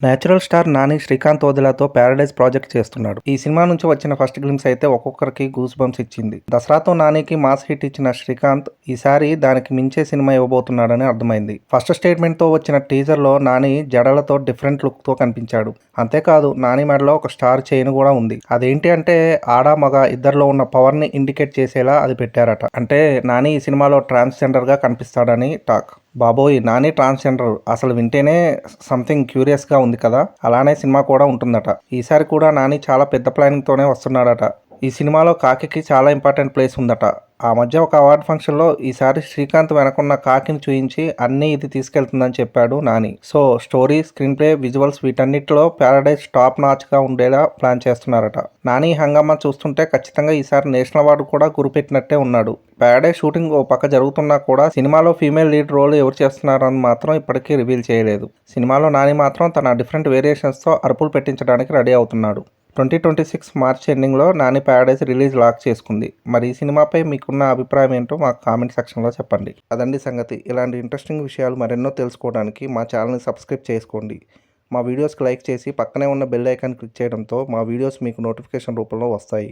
Natural star Nani Srikanth ఓదెలాతో 'Paradise' project చేస్తున్నాడు. ఈ సినిమా నుంచి వచ్చిన ఫస్ట్ గ్లింప్స్ అయితే ఒక్కొక్కరికి గూస్ బంప్స్ ఇచ్చింది. దసరాతో నానికి మాస్ హిట్ ఇచ్చిన శ్రీకాంత్ ఈసారి దానికి మించే సినిమా ఇవ్వబోతున్నాడని అర్థమైంది. ఫస్ట్ స్టేట్మెంట్ తో వచ్చిన టీజర్ లో నాని జడలతో డిఫరెంట్ లుక్ తో కనిపించాడు. అంతేకాదు నాని మెడలో ఒక స్టార్ చైన్ కూడా ఉంది. అదేంటి అంటే ఆడ మగ ఇద్దరిలో ఉన్న పవర్ ని ఇండికేట్ చేసేలా అది పెట్టారట. అంటే నాని ఈ సినిమాలో ట్రాన్స్జెండర్ గా కనిపిస్తాడని టాక్. బాబోయ్! నాని ట్రాన్స్‌జెండర్ అసలు వింటేనే సంథింగ్ క్యూరియస్‌గా ఉంది కదా! అలానే సినిమా కూడా ఉంటుందట. ఈసారి కూడా నాని చాలా పెద్ద ప్లానింగ్‌తోనే వస్తున్నాడట. ఈ సినిమాలో కాకికి చాలా ఇంపార్టెంట్ ప్లేస్ ఉందట. ఆ మధ్య ఒక అవార్డ్ ఫంక్షన్‌లో ఈసారి శ్రీకాంత్ వెనకున్న కాకిని చూయించి అన్నీ ఇది తీసుకెళ్తుందని చెప్పాడు Nani. So story, screen play, visuals వీటన్నిటిలో 'ప్యారడైజ్' టాప్ నాచ్‌గా ఉండేలా ప్లాన్ చేస్తున్నారట. నాని హంగామా చూస్తుంటే ఖచ్చితంగా ఈసారి నేషనల్ అవార్డు కూడా గురిపెట్టినట్టే ఉన్నాడు. 'ప్యారడైజ్' షూటింగ్ ఓ పక్క జరుగుతున్నా కూడా సినిమాలో ఫీమేల్ లీడ్ రోల్ ఎవరు చేస్తున్నారని మాత్రం ఇప్పటికీ రివీల్ చేయలేదు. సినిమాలో నాని మాత్రం తన డిఫరెంట్ వేరియేషన్స్‌తో అరుపులు పెట్టించడానికి రెడీ అవుతున్నాడు. 2026 మార్చ్ ఎండింగ్లో నాని 'ప్యారడైజ్' రిలీజ్ లాక్ చేసుకుంది. మరి ఈ సినిమాపై మీకున్న అభిప్రాయం ఏంటో మాకు కామెంట్ సెక్షన్లో చెప్పండి. అదండి సంగతి. ఇలాంటి ఇంట్రెస్టింగ్ విషయాలు మరెన్నో తెలుసుకోవడానికి మా ఛానల్ని సబ్స్క్రైబ్ చేసుకోండి. మా వీడియోస్కి లైక్ చేసి పక్కనే ఉన్న బెల్ ఐకాన్ క్లిక్ చేయడంతో మా వీడియోస్ మీకు నోటిఫికేషన్ రూపంలో వస్తాయి.